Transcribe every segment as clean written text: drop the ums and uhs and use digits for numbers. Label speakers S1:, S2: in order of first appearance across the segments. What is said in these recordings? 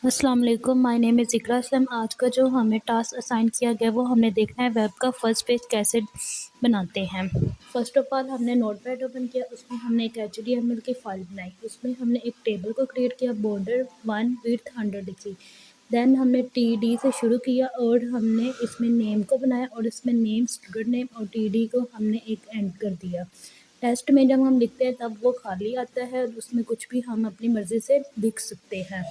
S1: अस्सलाम वालेकुम, my name is इकरा असलम। आज का जो हमें टास्क असाइन किया गया वो हमने देखना है वेब का फर्स्ट पेज कैसे बनाते हैं। फ़र्स्ट ऑफ़ ऑल हमने नोटपैड ओपन किया, उसमें हमने एक HTML की फ़ाइल बनाई। उसमें हमने एक टेबल को क्रिएट किया, बॉर्डर 1 विड्थ 100 लिखी। देन हमने TD से शुरू किया और हमने इसमें नेम को बनाया और इसमें नेम, स्टूडेंट नेम और TD को हमने एक एंड कर दिया। टेस्ट में जब हम लिखते हैं तब वो खाली आता है, उसमें कुछ भी हम अपनी मर्ज़ी से लिख सकते हैं।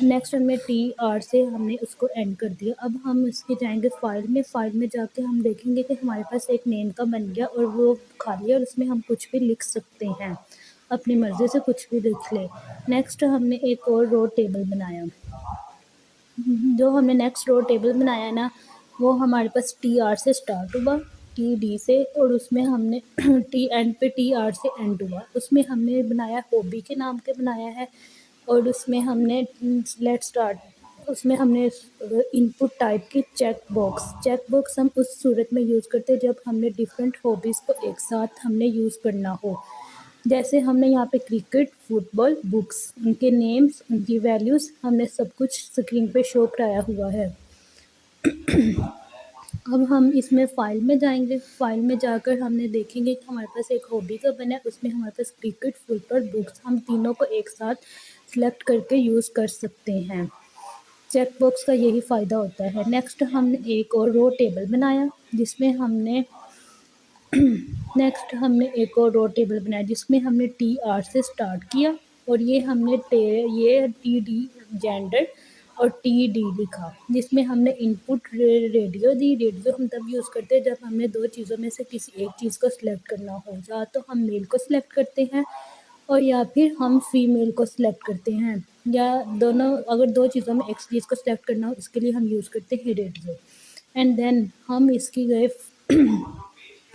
S1: नेक्स्ट हमने TR से हमने उसको एंड कर दिया। अब हम इसके जाएंगे फ़ाइल में जाके हम देखेंगे कि हमारे पास एक नेम का बन गया और वो खाली है और उसमें हम कुछ भी लिख सकते हैं, अपनी मर्ज़ी से कुछ भी लिख लें। नेक्स्ट हमने एक और रो टेबल बनाया। जो हमने नेक्स्ट रो टेबल बनाया ना, वो हमारे पास TR से स्टार्ट हुआ, TD से, और उसमें हमने टी एंड पे TR से एंड हुआ। उसमें हमने बनाया हॉबी के नाम के बनाया है और उसमें हमने लेट्स स्टार्ट उसमें हमने इनपुट टाइप की चेक बॉक्स हम उस सूरत में यूज़ करते हैं जब हमने डिफरेंट हॉबीज़ को एक साथ हमने यूज़ करना हो। जैसे हमने यहाँ पे क्रिकेट, फुटबॉल, बुक्स, उनके नेम्स, उनकी वैल्यूज़ हमने सब कुछ स्क्रीन पे शो कराया हुआ है। अब हम इसमें फ़ाइल में जाएंगे। फ़ाइल में जाकर हमने देखेंगे कि हमारे पास एक हॉबी का बना है, उसमें हमारे पास क्रिकेट, फुटबॉल, बुक्स, हम तीनों को एक साथ सेलेक्ट करके यूज़ कर सकते हैं। चेक बॉक्स का यही फ़ायदा होता है। नेक्स्ट हमने एक और रो टेबल बनाया जिसमें हमने नेक्स्ट हमने एक और रो टेबल बनाया जिसमें हमने TR से स्टार्ट किया और ये हमने ये TD जेंडर और TD लिखा, जिसमें हमने इनपुट रेडियो दी। रेडियो हम तब यूज़ करते हैं जब हमने दो चीज़ों में से किसी एक चीज़ को सिलेक्ट करना हो, या तो हम मेल को सिलेक्ट करते हैं और या फिर हम फीमेल को सिलेक्ट करते हैं, या दोनों, अगर दो चीज़ों में एक चीज़ को सिलेक्ट करना हो इसके लिए हम यूज़ करते हैं रेडियो। एंड देन हम इसकी गए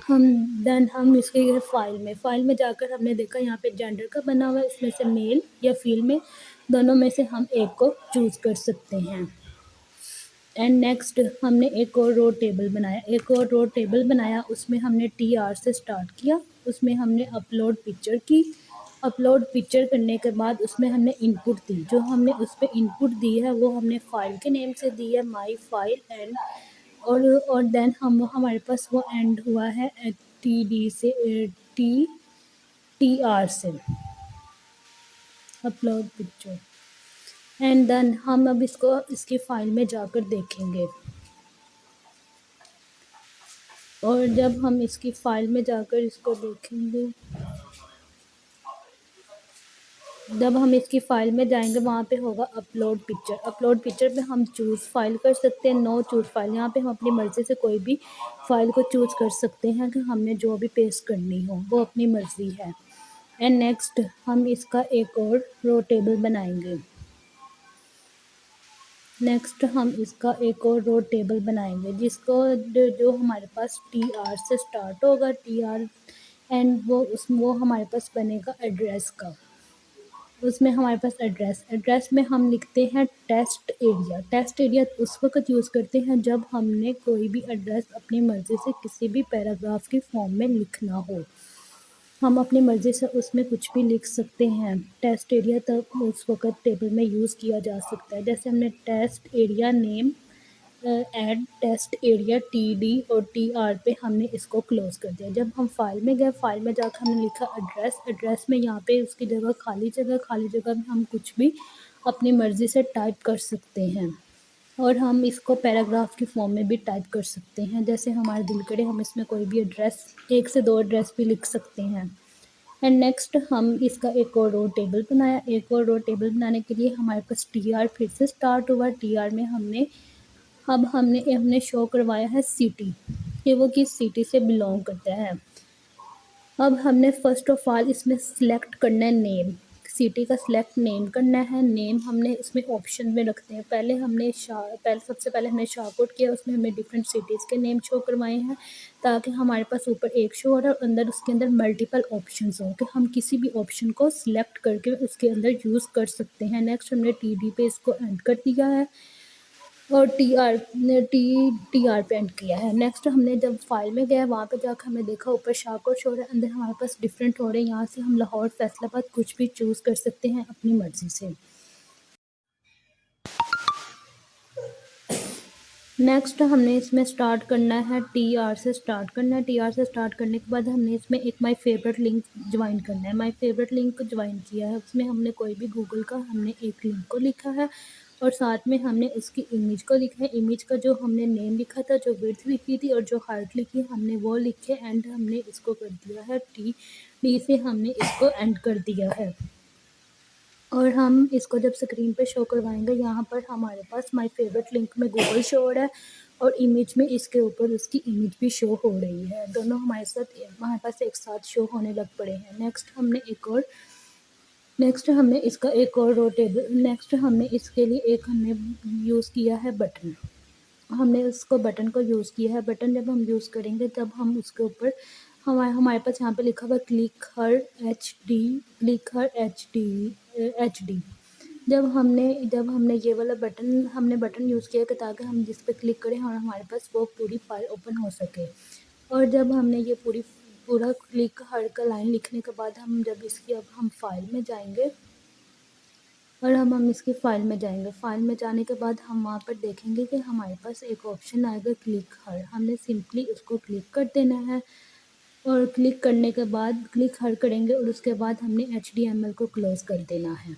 S1: हम इसके गए फ़ाइल में जाकर हमने देखा यहाँ पे जेंडर का बना हुआ है, इसमें से मेल या फीमेल दोनों में से हम एक को चूज़ कर सकते हैं। एंड नेक्स्ट हमने एक और रो टेबल बनाया उसमें हमने TR से स्टार्ट किया। उसमें हमने अपलोड पिक्चर की। अपलोड पिक्चर करने के बाद उसमें हमने इनपुट दी। जो हमने उसमें इनपुट दी है वो हमने फ़ाइल के नेम से दी है, माई फाइल एंड, और देन हमारे पास वो एंड हुआ है TD से, TR से, अपलोड पिक्चर। एंड देन हम अब इसको इसकी फ़ाइल में जाकर देखेंगे, और जब हम इसकी फ़ाइल में जाकर इसको देखेंगे, जब हम इसकी फ़ाइल में जाएंगे वहाँ पे होगा अपलोड पिक्चर। अपलोड पिक्चर पे हम चूज़ फ़ाइल कर सकते हैं, नो चूज़ फ़ाइल। यहाँ पे हम अपनी मर्ज़ी से कोई भी फ़ाइल को चूज़ कर सकते हैं कि हमने जो भी पेस्ट करनी हो, वो अपनी मर्ज़ी है। एंड नेक्स्ट हम इसका एक और रो टेबल बनाएंगे। जिसको जो हमारे पास TR से स्टार्ट होगा, TR, एंड वो हमारे पास बनेगा एड्रेस का। उसमें हमारे पास एड्रेस में हम लिखते हैं टेस्ट एरिया उस वक्त यूज़ करते हैं जब हमने कोई भी एड्रेस अपनी मर्ज़ी से किसी भी पैराग्राफ की फॉर्म में लिखना हो। हम अपनी मर्ज़ी से उसमें कुछ भी लिख सकते हैं। टेस्ट एरिया तब उस वक्त टेबल में यूज़ किया जा सकता है। जैसे हमने test area name, add test area TD और TR पे हमने इसको क्लोज़ कर दिया। जब हम फ़ाइल में गए, फ़ाइल में जाकर हमने लिखा एड्रेस में यहाँ पे उसकी जगह खाली जगह में हम कुछ भी अपनी मर्ज़ी से टाइप कर सकते हैं, और हम इसको पैराग्राफ की फॉर्म में भी टाइप कर सकते हैं। जैसे हमारे दिल करे हम इसमें कोई भी एड्रेस, 1 से 2 एड्रेस भी लिख सकते हैं। एंड नेक्स्ट हम इसका एक और रो टेबल बनाने के लिए हमारे पास TR फिर से स्टार्ट हुआ। TR में हमने शो करवाया है सिटी, कि वो किस सिटी से बिलोंग करता है। अब हमने फ़र्स्ट ऑफ़ ऑल इसमें सिलेक्ट करना है नेम, सिटी का सिलेक्ट नेम करना है। नेम हमने इसमें ऑप्शन में रखते हैं। सबसे पहले हमने शाहकोट किया, उसमें हमने डिफरेंट सिटीज़ के नेम शो करवाए हैं ताकि हमारे पास ऊपर एक शो हो रहा है और उसके अंदर मल्टीपल ऑप्शंस हो, कि हम किसी भी ऑप्शन को सिलेक्ट करके उसके अंदर यूज़ कर सकते हैं। नेक्स्ट हमने TD पे इसको एंड कर दिया है और TR पे एंड किया है। नेक्स्ट हमने जब फाइल में गया वहाँ पे जाकर हमने देखा ऊपर शाहकोट शो रहा है, अंदर हमारे पास डिफरेंट हो रहे हैं। यहाँ से हम लाहौर, फैसलाबाद कुछ भी चूज़ कर सकते हैं अपनी मर्ज़ी से। नेक्स्ट हमने इसमें स्टार्ट करना है TR से स्टार्ट करना है। TR से स्टार्ट करने के बाद हमने इसमें एक माई फेवरेट लिंक ज्वाइन करना है। माई फेवरेट लिंक ज्वाइन किया है, उसमें हमने कोई भी गूगल का हमने एक लिंक को लिखा है और साथ में हमने उसकी इमेज को लिखा है। इमेज का जो हमने नेम लिखा था, जो विड्थ लिखी थी और जो हाइट लिखी हमने वो लिखे एंड हमने इसको कर दिया है टी से हमने इसको एंड कर दिया है। और हम इसको जब स्क्रीन पे शो करवाएंगे, यहाँ पर हमारे पास माय फेवरेट लिंक में गूगल शो हो रहा है और इमेज में इसके ऊपर उसकी इमेज भी शो हो रही है। दोनों हमारे पास एक साथ शो होने लग पड़े हैं। नेक्स्ट हमने इसके लिए एक हमने यूज़ किया है बटन। हमने उसको बटन को यूज़ किया है। बटन जब हम यूज़ करेंगे तब हम उसके ऊपर हमारे पास यहाँ पे लिखा हुआ क्लिक हर HD। जब हमने ये वाला बटन यूज़ किया कि ताकि हम जिस पे क्लिक करें और हमारे पास वो पूरी फाइल ओपन हो सके। और जब हमने ये पूरा क्लिक हर का लाइन लिखने के बाद अब हम फाइल में जाएंगे और हम इसकी फ़ाइल में जाएंगे। फ़ाइल में जाने के बाद हम वहाँ पर देखेंगे कि हमारे पास एक ऑप्शन आएगा क्लिक हर। हमने सिंपली उसको क्लिक कर देना है और क्लिक करने के बाद क्लिक हर करेंगे और उसके बाद हमने HTML को क्लोज़ कर देना है।